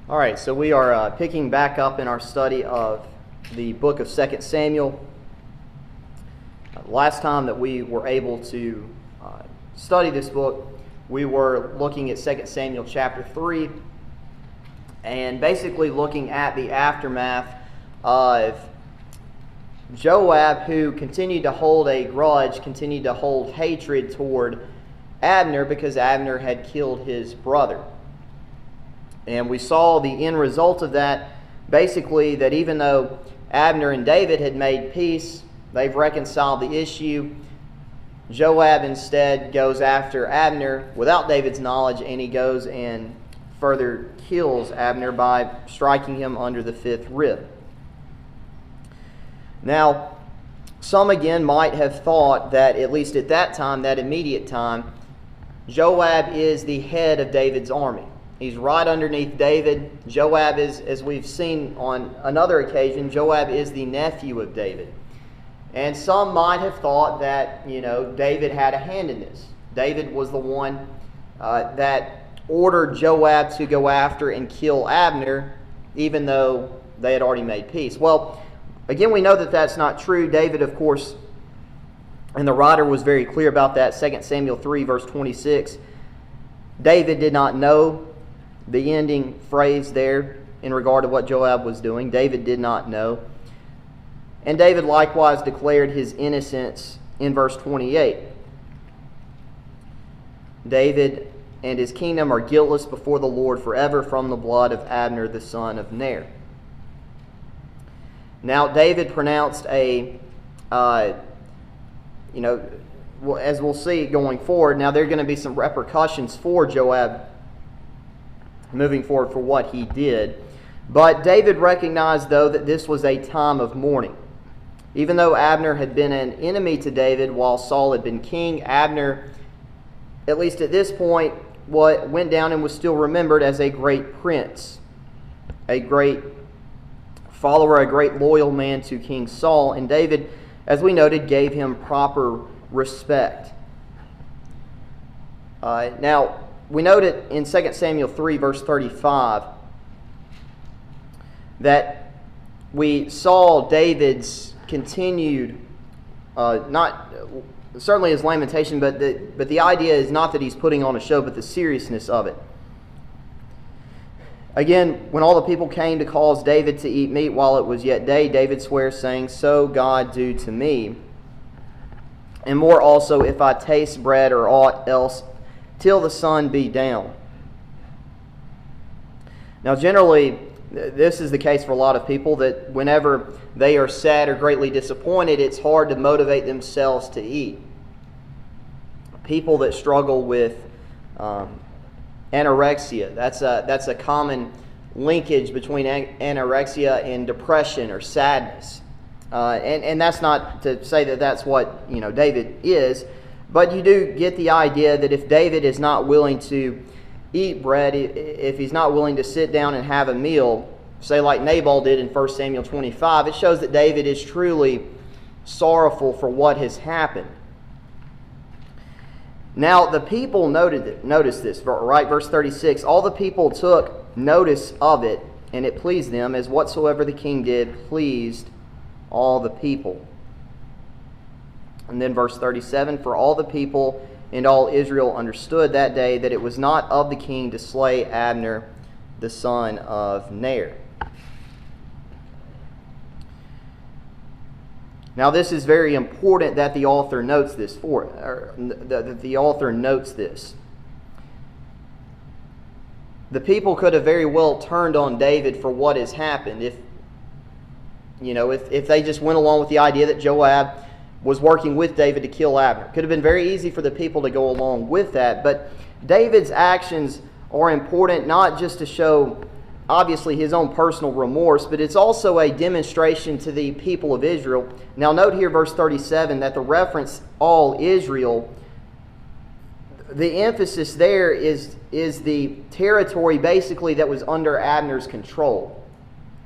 All right, so we are picking back up in our study of the book of 2 Samuel. Last time that we were able to study this book, we were looking at 2 Samuel chapter 3 and basically looking at the aftermath of Joab, who continued to hold a grudge, continued to hold hatred toward Abner because Abner had killed his brother. And we saw the end result of that, basically that even though Abner and David had made peace, they've reconciled the issue, Joab instead goes after Abner without David's knowledge, and he goes and further kills Abner by striking him under the fifth rib. Now, some again might have thought that, at least at that time, that immediate time, Joab is the head of David's army. He's right underneath David. Joab is, as we've seen on another occasion, Joab is the nephew of David. And some might have thought that, David had a hand in this. David was the one that ordered Joab to go after and kill Abner, even though they had already made peace. Well, again, we know that that's not true. David, of course, and the writer was very clear about that, 2 Samuel 3, verse 26. David did not know the ending phrase there in regard to what Joab was doing. David did not know. And David likewise declared his innocence in verse 28. David and his kingdom are guiltless before the Lord forever from the blood of Abner the son of Ner. Now, David pronounced as we'll see going forward, now there are going to be some repercussions for Joab moving forward for what he did. But David recognized, though, that this was a time of mourning. Even though Abner had been an enemy to David while Saul had been king, Abner, at least at this point, went down and was still remembered as a great prince, a great follower, a great loyal man to King Saul. And David, as we noted, gave him proper respect. Now, we noted in 2 Samuel 3, verse 35, that we saw David's continued, not certainly his lamentation, but the idea is not that he's putting on a show, but the seriousness of it. Again, when all the people came to cause David to eat meat while it was yet day, David swears, saying, "So God do to me, and more also, if I taste bread or aught else, till the sun be down." Now, generally, this is the case for a lot of people, that whenever they are sad or greatly disappointed, it's hard to motivate themselves to eat. People that struggle with anorexia, that's a common linkage between anorexia and depression or sadness. And that's not to say that that's what David is, but you do get the idea that if David is not willing to eat bread, if he's not willing to sit down and have a meal, say like Nabal did in 1 Samuel 25, it shows that David is truly sorrowful for what has happened. Now, the people noticed this, right? Verse 36, all the people took notice of it, and it pleased them, as whatsoever the king did pleased all the people. And then verse 37, for all the people and all Israel understood that day that it was not of the king to slay Abner the son of Ner. Now, this is very important that the author notes this that the author notes this. The people could have very well turned on David for what has happened if they just went along with the idea that Joab was working with David to kill Abner. It could have been very easy for the people to go along with that, but David's actions are important not just to show, obviously, his own personal remorse, but it's also a demonstration to the people of Israel. Now, note here, verse 37, that the reference, all Israel, the emphasis there is the territory, basically, that was under Abner's control.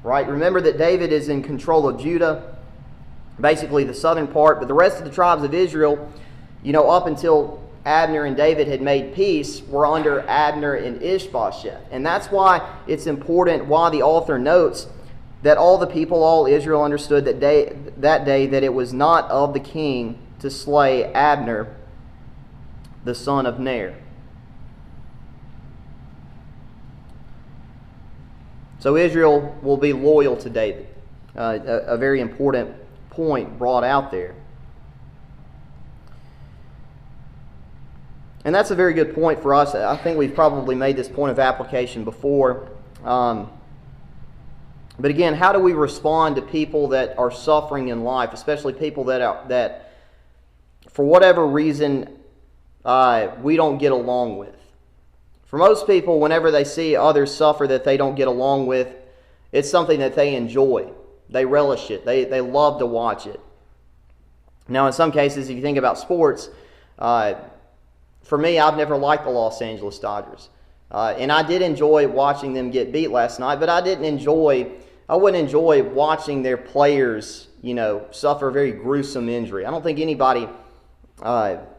Right? Remember that David is in control of Judah, basically the southern part, but the rest of the tribes of Israel, up until Abner and David had made peace were under Abner and Ishbosheth. And that's why it's important, why the author notes that all the people, all Israel, understood that day that it was not of the king to slay Abner, the son of Ner. So Israel will be loyal to David. A very important point brought out there. And that's a very good point for us. I think we've probably made this point of application before. But again, how do we respond to people that are suffering in life, especially people that for whatever reason, we don't get along with? For most people, whenever they see others suffer that they don't get along with, it's something that they enjoy. They relish it. They love to watch it. Now, in some cases, if you think about sports, for me, I've never liked the Los Angeles Dodgers. And I did enjoy watching them get beat last night, but I wouldn't enjoy watching their players, suffer a very gruesome injury. I don't think anybody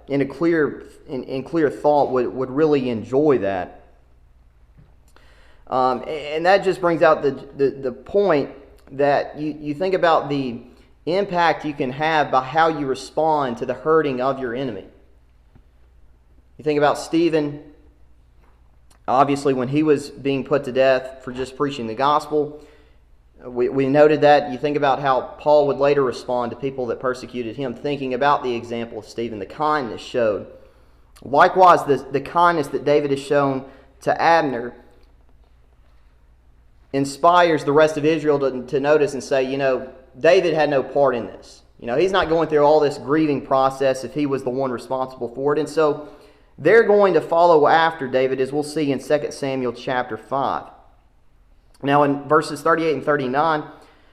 in clear thought would really enjoy that. And that just brings out the point that you think about the impact you can have by how you respond to the hurting of your enemy. You think about Stephen, obviously when he was being put to death for just preaching the gospel. We noted that. You think about how Paul would later respond to people that persecuted him, thinking about the example of Stephen, the kindness showed. Likewise, the kindness that David has shown to Abner inspires the rest of Israel to notice and say, David had no part in this. He's not going through all this grieving process if he was the one responsible for it. And so they're going to follow after David, as we'll see in 2 Samuel chapter 5. Now in verses 38 and 39,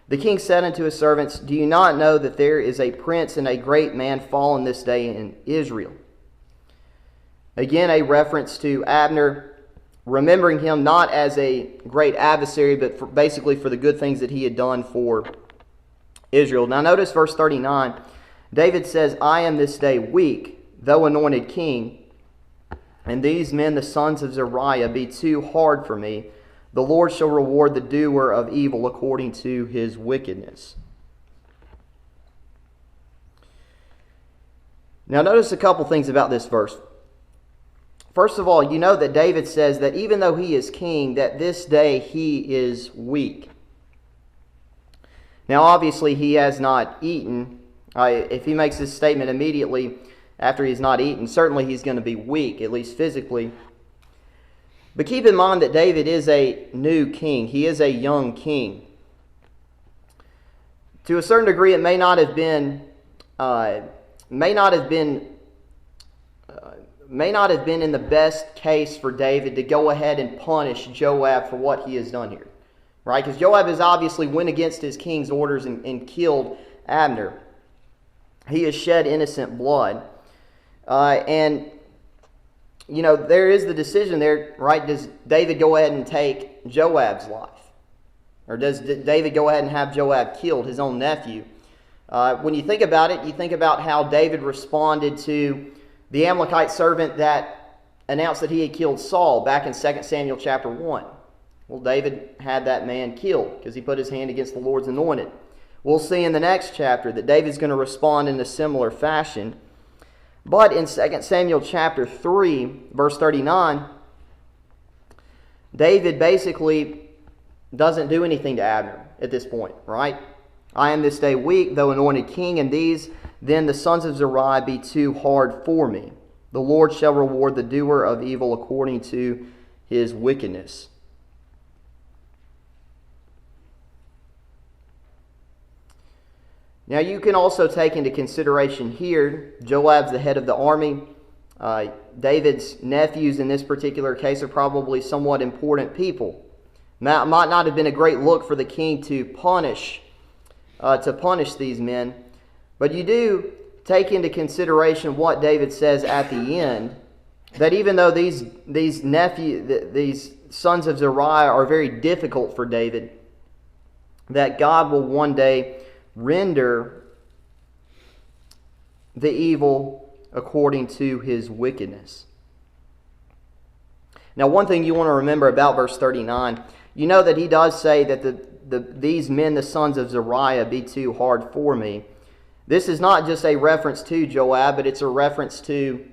the king said unto his servants, Do you not know that there is a prince and a great man fallen this day in Israel? Again, a reference to Abner, remembering him not as a great adversary, but basically for the good things that he had done for Israel. Now notice verse 39. David says, I am this day weak, though anointed king, and these men, the sons of Zeruiah, be too hard for me. The Lord shall reward the doer of evil according to his wickedness. Now notice a couple things about this verse. First of all, you know that David says that even though he is king, that this day he is weak. Now obviously he has not eaten. If he makes this statement immediately after he's not eaten, certainly he's going to be weak, at least physically. But keep in mind that David is a new king. He is a young king. To a certain degree, it may not have been in the best case for David to go ahead and punish Joab for what he has done here, right? Because Joab has obviously went against his king's orders and killed Abner. He has shed innocent blood, and there is the decision there, right? Does David go ahead and take Joab's life? Or does David go ahead and have Joab killed, his own nephew? When you think about it, you think about how David responded to the Amalekite servant that announced that he had killed Saul back in 2 Samuel chapter 1. Well, David had that man killed because he put his hand against the Lord's anointed. We'll see in the next chapter that David's going to respond in a similar fashion. But in 2 Samuel chapter 3, verse 39, David basically doesn't do anything to Abner at this point, right? I am this day weak, though anointed king, and these then the sons of Zeruiah be too hard for me. The Lord shall reward the doer of evil according to his wickedness. Now you can also take into consideration here, Joab's the head of the army. David's nephews in this particular case are probably somewhat important people. Now, it might not have been a great look for the king to punish these men, but you do take into consideration what David says at the end, that even though these sons of Zeruiah are very difficult for David, that God will one day render the evil according to his wickedness. Now, one thing you want to remember about verse 39, you know that he does say that these men, the sons of Zeruiah, be too hard for me. This is not just a reference to Joab, but it's a reference to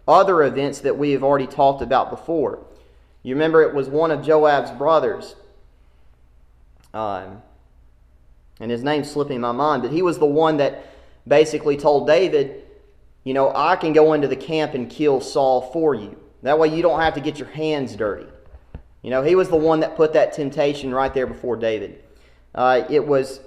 other events that we have already talked about before. You remember it was one of Joab's brothers, and his name's slipping my mind, but he was the one that basically told David, you know, I can go into the camp and kill Saul for you. That way you don't have to get your hands dirty. You know, he was the one that put that temptation right there before David. It was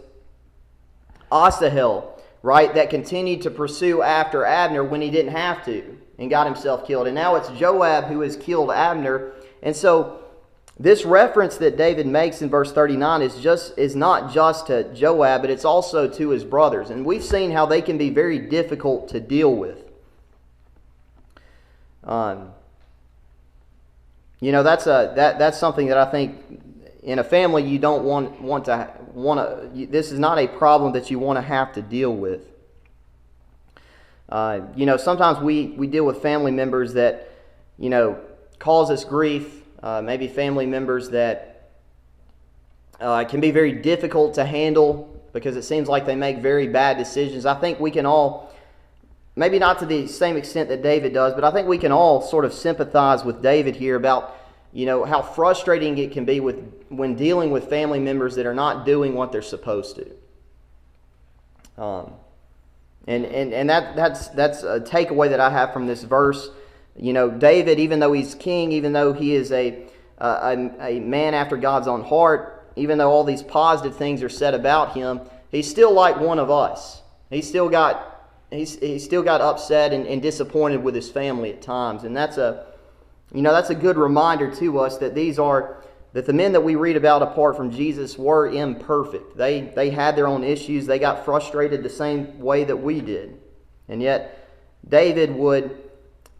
Asahel, right, that continued to pursue after Abner when he didn't have to and got himself killed. And now it's Joab who has killed Abner. And so this reference that David makes in verse 39 is not just to Joab, but it's also to his brothers. And we've seen how they can be very difficult to deal with. You know, that's something that I think in a family you don't want to. This is not a problem that you want to have to deal with. You know, sometimes we deal with family members that, you know, cause us grief. Maybe family members that can be very difficult to handle because it seems like they make very bad decisions. I think we can all, maybe not to the same extent that David does, but I think we can all sort of sympathize with David here about, you know, how frustrating it can be when dealing with family members that are not doing what they're supposed to. And that's a takeaway that I have from this verse. You know, David, even though he's king, even though he is a man after God's own heart, even though all these positive things are said about him, he's still like one of us. He still got upset and disappointed with his family at times, and that's a good reminder to us that that the men that we read about apart from Jesus were imperfect. They had their own issues. They got frustrated the same way that we did, and yet David would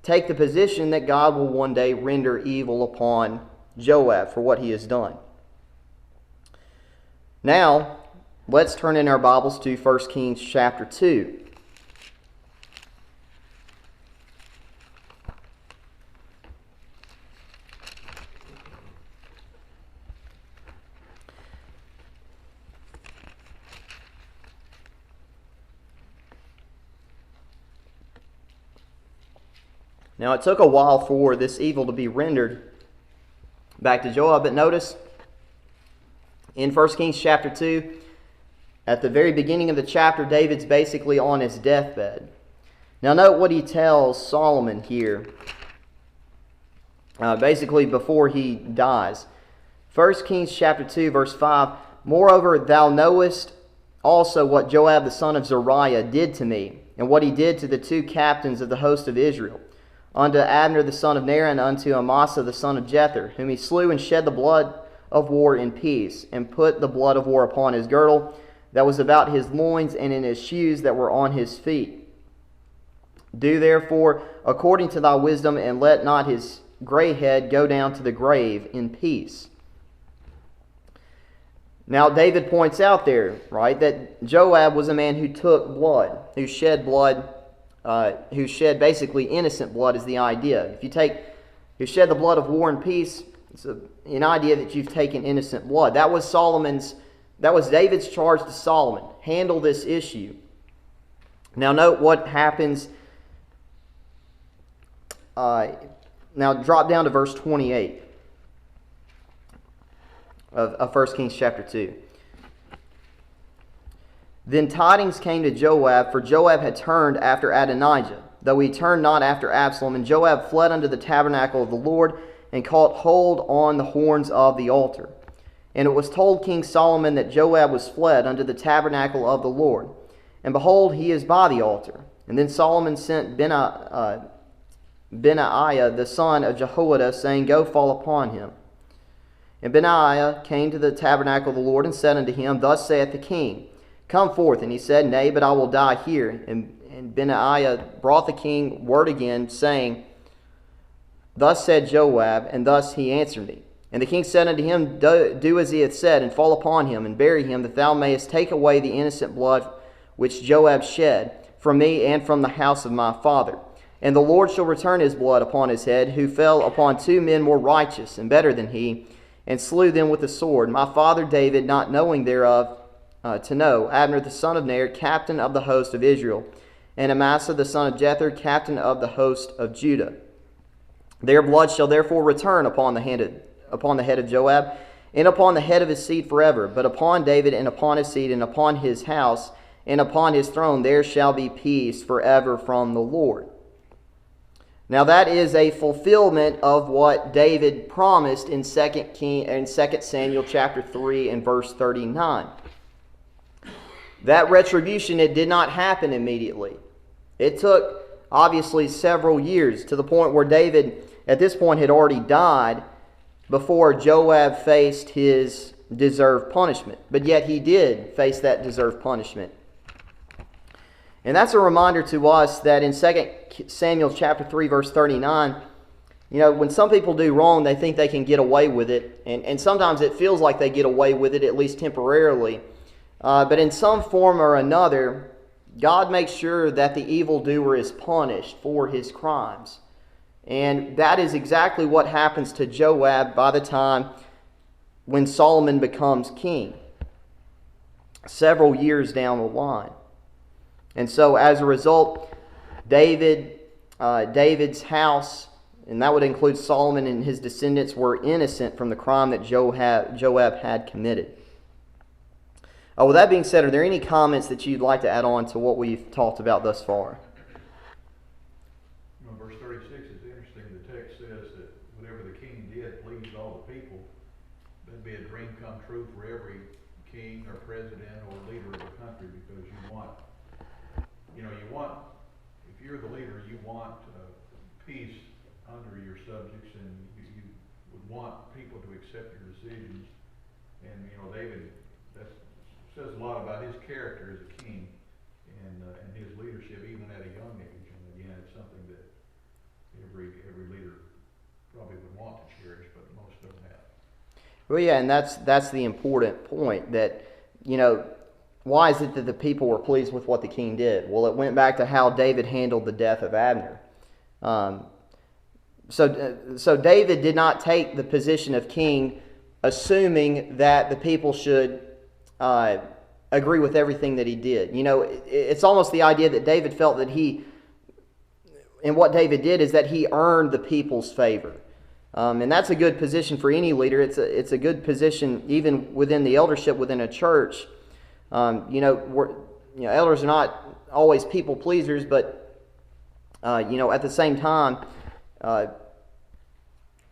take the position that God will one day render evil upon Joab for what he has done. Now, let's turn in our Bibles to 1 Kings chapter 2. Now, it took a while for this evil to be rendered back to Joab, but notice in 1 Kings chapter 2, at the very beginning of the chapter, David's basically on his deathbed. Now, note what he tells Solomon here, basically before he dies. 1 Kings chapter 2, verse 5, Moreover, thou knowest also what Joab the son of Zeruiah did to me, and what he did to the two captains of the host of Israel, unto Abner the son of Ner, and unto Amasa the son of Jether, whom he slew and shed the blood of war in peace, and put the blood of war upon his girdle that was about his loins, and in his shoes that were on his feet. Do therefore according to thy wisdom, and let not his gray head go down to the grave in peace. Now David points out there, right, that Joab was a man who took blood, who shed blood, who shed basically innocent blood is the idea. If you who shed the blood of war and peace, it's an idea that you've taken innocent blood. That was David's charge to Solomon. Handle this issue. Now note what happens. Now drop down to verse 28 of 1 Kings chapter 2. Then tidings came to Joab, for Joab had turned after Adonijah, though he turned not after Absalom. And Joab fled unto the tabernacle of the Lord, and caught hold on the horns of the altar. And it was told King Solomon that Joab was fled unto the tabernacle of the Lord. And behold, he is by the altar. And then Solomon sent Benaiah the son of Jehoiada, saying, Go fall upon him. And Benaiah came to the tabernacle of the Lord, and said unto him, Thus saith the king, Come forth. And he said, Nay, but I will die here. And Benaiah brought the king word again, saying, Thus said Joab, and thus he answered me. And the king said unto him, Do as he hath said, and fall upon him, and bury him, that thou mayest take away the innocent blood which Joab shed from me and from the house of my father. And the Lord shall return his blood upon his head, who fell upon 2 men more righteous and better than he, and slew them with the sword. My father David, not knowing thereof, to know Abner the son of Ner, captain of the host of Israel, and Amasa the son of Jether, captain of the host of Judah. Their blood shall therefore return upon the head of Joab, and upon the head of his seed forever. But upon David, and upon his seed, and upon his house, and upon his throne, there shall be peace forever from the Lord. Now that is a fulfillment of what David promised in 2 Samuel chapter 3 and verse 39. That retribution, it did not happen immediately. It took, obviously, several years, to the point where David, at this point, had already died before Joab faced his deserved punishment. But yet he did face that deserved punishment. And that's a reminder to us that in 2 Samuel chapter 3, verse 39, when some people do wrong, they think they can get away with it. And sometimes it feels like they get away with it, at least temporarily. But in some form or another, God makes sure that the evildoer is punished for his crimes. And that is exactly what happens to Joab by the time when Solomon becomes king, several years down the line. And so as a result, David's house, and that would include Solomon and his descendants, were innocent from the crime that Joab had committed. With that being said, are there any comments that you'd like to add on to what we've talked about thus far? Verse 36 is interesting. The text says that whatever the king did pleased all the people. That'd be a dream come true for every king or president or leader of a country, because you want, if you're the leader, you want peace under your subjects, and you would want people to accept your decisions. And David, that says a lot about his character as a king and his leadership, even at a young age. And again, it's something that every leader probably would want to cherish, but most don't have. Well, yeah, and that's the important point, that, why is it that the people were pleased with what the king did? Well, it went back to how David handled the death of Abner. So David did not take the position of king assuming that the people should agree with everything that he did. It's almost the idea that David felt that and what David did is that he earned the people's favor. And that's a good position for any leader. It's a good position even within the eldership within a church. Elders are not always people pleasers, but at the same time,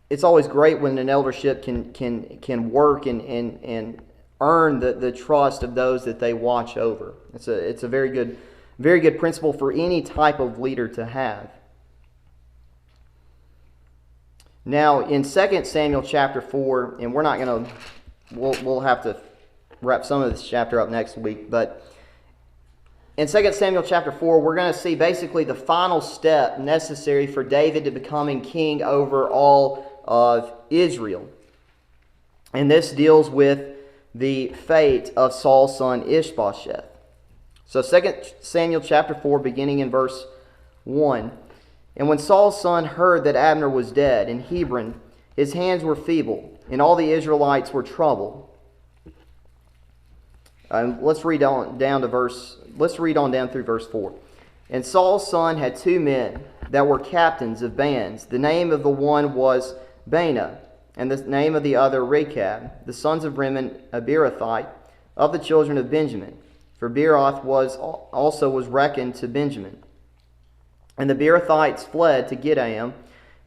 it's always great when an eldership can work and earn the trust of those that they watch over. It's a very good principle for any type of leader to have. Now, in 2 Samuel chapter 4, and we'll have to wrap some of this chapter up next week, but in 2 Samuel chapter 4, we're going to see basically the final step necessary for David to becoming king over all of Israel. And this deals with the fate of Saul's son Ishbosheth. So 2 Samuel chapter 4, beginning in verse 1. And when Saul's son heard that Abner was dead in Hebron, his hands were feeble, and all the Israelites were troubled. Let's read on down through verse 4. And Saul's son had 2 men that were captains of bands. The name of the one was Baanah, and the name of the other Rechab, the sons of Rimmon, a Beerothite, of the children of Benjamin. For Beeroth was reckoned to Benjamin. And the Beerothites fled to Gideam,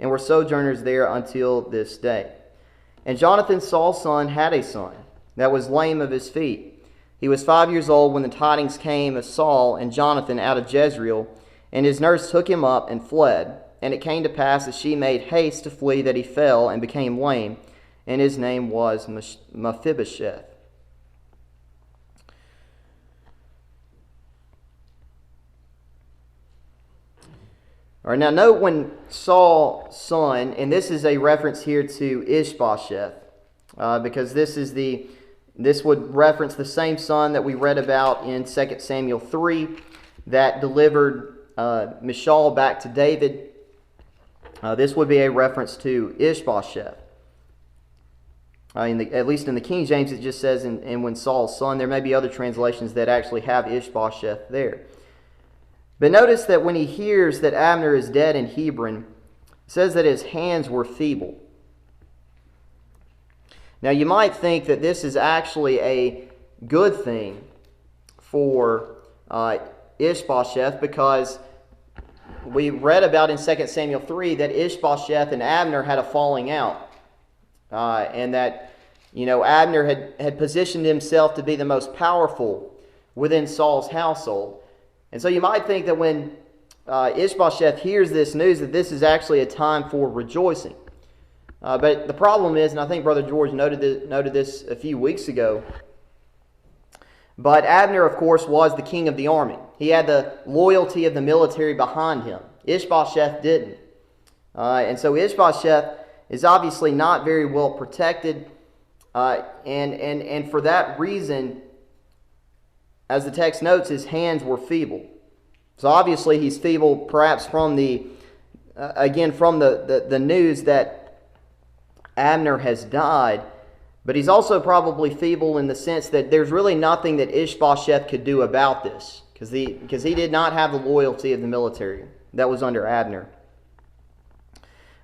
and were sojourners there until this day. And Jonathan, Saul's son, had a son that was lame of his feet. He was 5 years old when the tidings came of Saul and Jonathan out of Jezreel, and his nurse took him up and fled. And it came to pass as she made haste to flee that he fell and became lame, and his name was Mephibosheth. All right, now note when Saul's son, and this is a reference here to Ishbosheth, because this would reference the same son that we read about in 2 Samuel 3 that delivered Michal back to David. This would be a reference to Ishbosheth. At least in the King James, it just says, and when Saul's son. There may be other translations that actually have Ishbosheth there. But notice that when he hears that Abner is dead in Hebron, it says that his hands were feeble. Now you might think that this is actually a good thing for Ishbosheth, because we read about in 2 Samuel 3 that Ishbosheth and Abner had a falling out. And that, Abner had positioned himself to be the most powerful within Saul's household. And so you might think that when Ishbosheth hears this news, that this is actually a time for rejoicing. But the problem is, and I think Brother George noted this a few weeks ago, but Abner, of course, was the king of the army. He had the loyalty of the military behind him. Ishbosheth didn't. And so Ishbosheth is obviously not very well protected. And for that reason, as the text notes, his hands were feeble. So obviously he's feeble perhaps from the news that Abner has died. But he's also probably feeble in the sense that there's really nothing that Ishbosheth could do about this, because he did not have the loyalty of the military that was under Abner.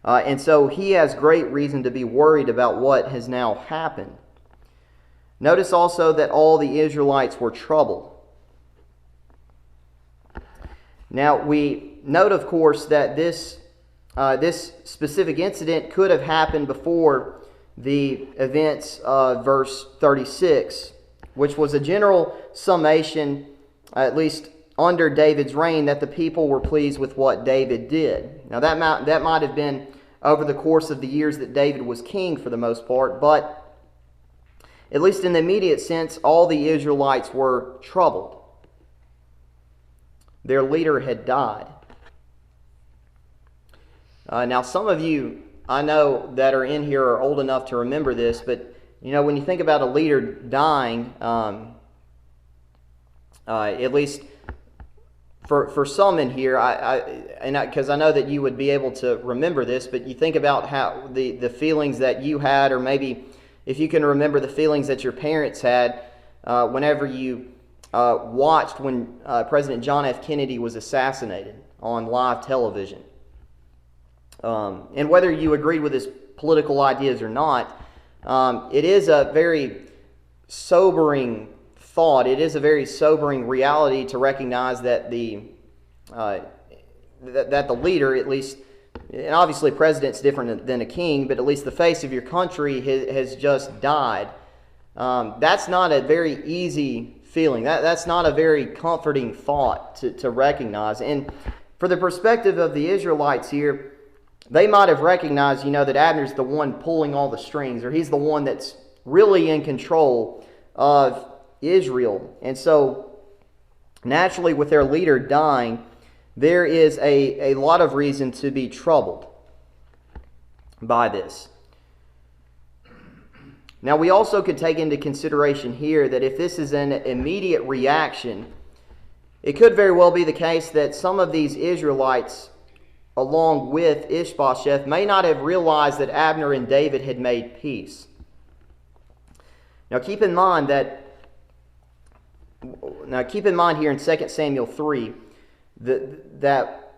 And so he has great reason to be worried about what has now happened. Notice also that all the Israelites were troubled. Now we note, of course, that this specific incident could have happened before the events of verse 36, which was a general summation, at least under David's reign, that the people were pleased with what David did. Now that might have been over the course of the years that David was king for the most part, but at least in the immediate sense, all the Israelites were troubled. Their leader had died. Now some of you, I know, that are in here are old enough to remember this, but when you think about a leader dying, at least for some in here, because I know that you would be able to remember this, but you think about how the feelings that you had, or maybe if you can remember the feelings that your parents had whenever you watched when President John F. Kennedy was assassinated on live television. And whether you agreed with his political ideas or not, it is a very sobering thought. It is a very sobering reality to recognize that the leader, at least, and obviously president's different than a king, but at least the face of your country has just died. That's not a very easy feeling. That's not a very comforting thought to recognize. And for the perspective of the Israelites here, they might have recognized, that Abner's the one pulling all the strings, or he's the one that's really in control of Israel. And so, naturally, with their leader dying, there is a lot of reason to be troubled by this. Now, we also could take into consideration here that if this is an immediate reaction, it could very well be the case that some of these Israelites, along with Ishbosheth, may not have realized that Abner and David had made peace. Now keep in mind here in 2 Samuel 3 that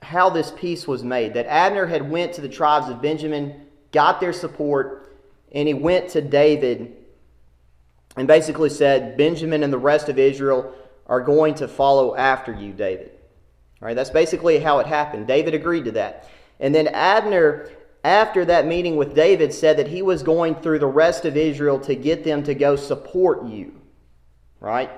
how this peace was made. That Abner had went to the tribes of Benjamin, got their support, and he went to David and basically said, Benjamin and the rest of Israel are going to follow after you, David. All right, that's basically how it happened. David agreed to that. And then Abner, after that meeting with David, said that he was going through the rest of Israel to get them to go support you. Right?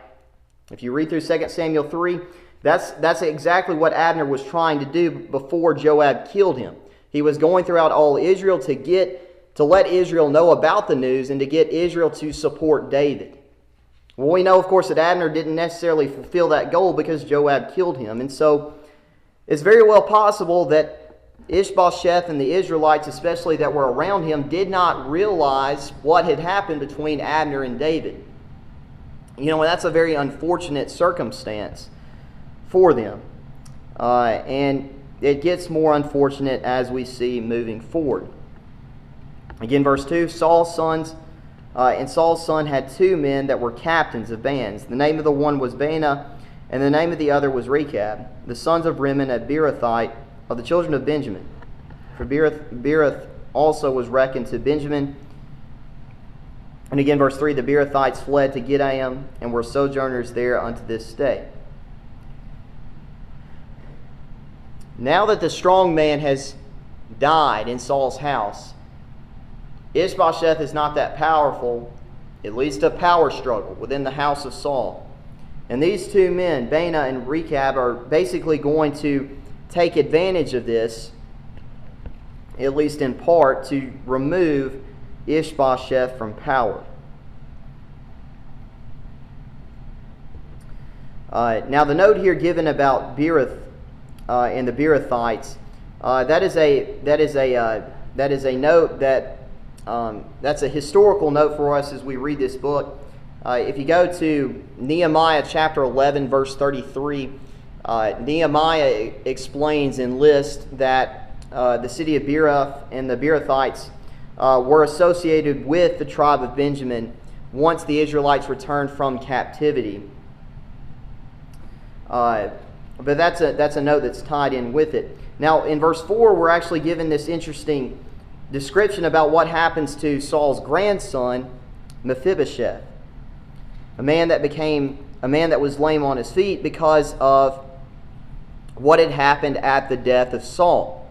If you read through 2 Samuel 3, that's exactly what Abner was trying to do before Joab killed him. He was going throughout all Israel to let Israel know about the news and to get Israel to support David. Well, we know, of course, that Abner didn't necessarily fulfill that goal because Joab killed him. And so it's very well possible that Ishbosheth and the Israelites, especially that were around him, did not realize what had happened between Abner and David. And that's a very unfortunate circumstance for them. and it gets more unfortunate as we see moving forward. Again, verse 2, Saul's son had two men that were captains of bands. The name of the one was Baanah, and the name of the other was Rechab, the sons of Rimmon, a Beerothite, of the children of Benjamin. For Beeroth also was reckoned to Benjamin. And again, verse 3, the Beerothites fled to Gittaim, and were sojourners there unto this day. Now that the strong man has died in Saul's house, Ishbosheth is not that powerful. It leads to a power struggle within the house of Saul. And these two men, Baanah and Rechab, are basically going to take advantage of this, at least in part, to remove Ishbosheth from power. Now the note here given about Beeroth and the Beerothites, that is a note that that's a historical note for us as we read this book. If you go to Nehemiah chapter 11, verse 33, Nehemiah explains and lists that the city of Beeroth and the Beerothites were associated with the tribe of Benjamin once the Israelites returned from captivity. But that's a note that's tied in with it. Now, in verse 4, we're actually given this interesting description about what happens to Saul's grandson, Mephibosheth, a man that was lame on his feet because of what had happened at the death of Saul.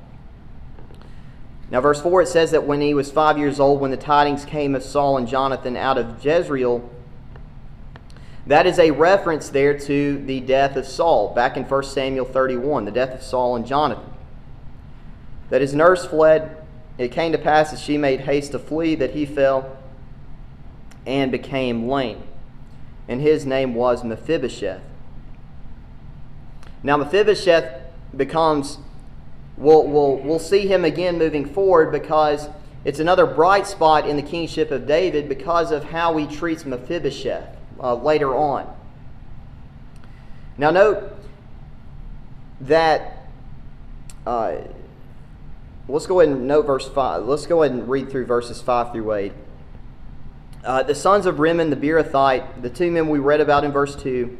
Now, verse 4, it says that when he was 5 years old, when the tidings came of Saul and Jonathan out of Jezreel, that is a reference there to the death of Saul, back in 1 Samuel 31, the death of Saul and Jonathan. That his nurse fled. It came to pass as she made haste to flee that he fell and became lame. And his name was Mephibosheth. Now Mephibosheth becomes, we'll see him again moving forward, because it's another bright spot in the kingship of David because of how he treats Mephibosheth later on. Now note that let's go ahead and note verse 5. Let's go ahead and read through verses 5 through 8. The sons of Rimmon the Beerothite, the two men we read about in verse 2,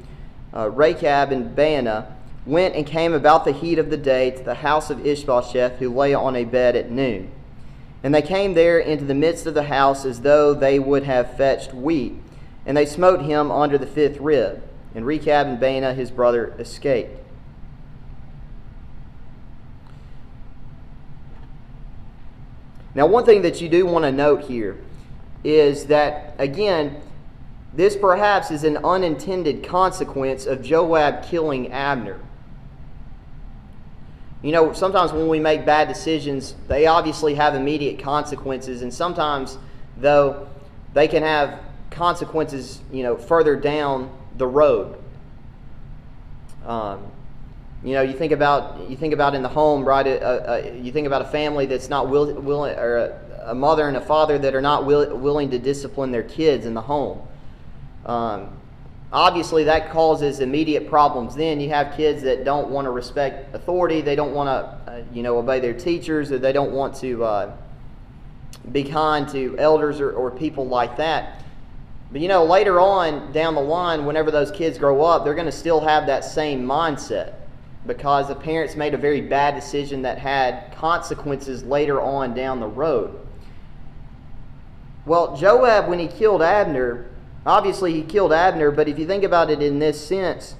Rechab and Baanah, went and came about the heat of the day to the house of Ishbosheth, who lay on a bed at noon. And they came there into the midst of the house as though they would have fetched wheat, and they smote him under the fifth rib. And Rechab and Baanah his brother escaped. Now, one thing that you do want to note here is that, again, this perhaps is an unintended consequence of Joab killing Abner. You know, sometimes when we make bad decisions, they obviously have immediate consequences, and sometimes, though, they can have consequences, further down the road. You think about in the home, right? You think about a family that's not willing, or a mother and a father that are not willing to discipline their kids in the home. Obviously, that causes immediate problems. Then you have kids that don't want to respect authority. They don't want to, obey their teachers, or they don't want to be kind to elders or people like that. But later on down the line, whenever those kids grow up, they're going to still have that same mindset, because the parents made a very bad decision that had consequences later on down the road. Well, Joab, when he killed Abner, obviously he killed Abner, but if you think about it in this sense,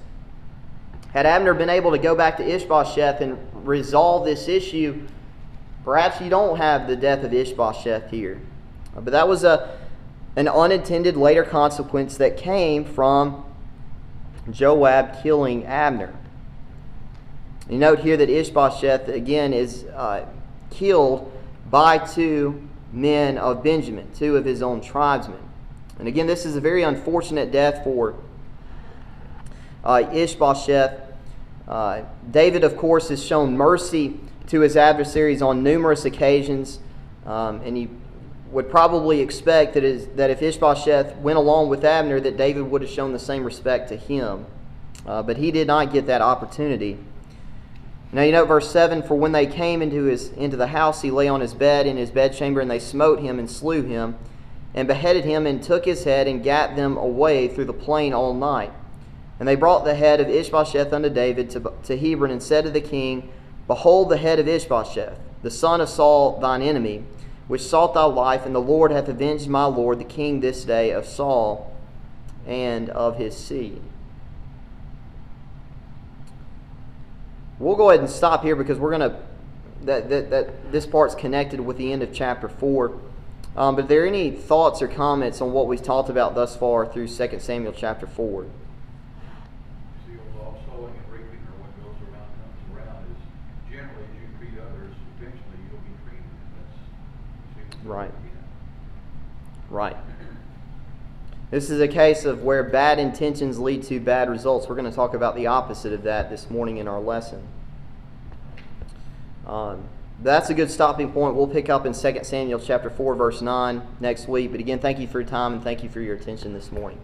had Abner been able to go back to Ishbosheth and resolve this issue, perhaps you don't have the death of Ishbosheth here. But that was an unintended later consequence that came from Joab killing Abner. You note here that Ishbosheth, again, is killed by two men of Benjamin, two of his own tribesmen. And again, this is a very unfortunate death for Ishbosheth. David, of course, has shown mercy to his adversaries on numerous occasions, and you would probably expect that if Ishbosheth went along with Abner, that David would have shown the same respect to him. But he did not get that opportunity. Now you note verse 7, for when they came into the house, he lay on his bed in his bedchamber, and they smote him and slew him, and beheaded him, and took his head, and gat them away through the plain all night. And they brought the head of Ishbosheth unto David to Hebron, and said to the king, Behold the head of Ishbosheth, the son of Saul thine enemy, which sought thy life, and the Lord hath avenged my lord the king this day of Saul and of his seed. We'll go ahead and stop here because we're going to, this part's connected with the end of chapter 4. But are there any thoughts or comments on what we've talked about thus far through 2 Samuel chapter 4? See, all sowing and reaping, or what goes around comes around, is generally as you treat others, eventually you'll be treated. That's right. Right. This is a case of where bad intentions lead to bad results. We're going to talk about the opposite of that this morning in our lesson. That's a good stopping point. We'll pick up in 2 Samuel chapter 4, verse 9 next week. But again, thank you for your time and thank you for your attention this morning.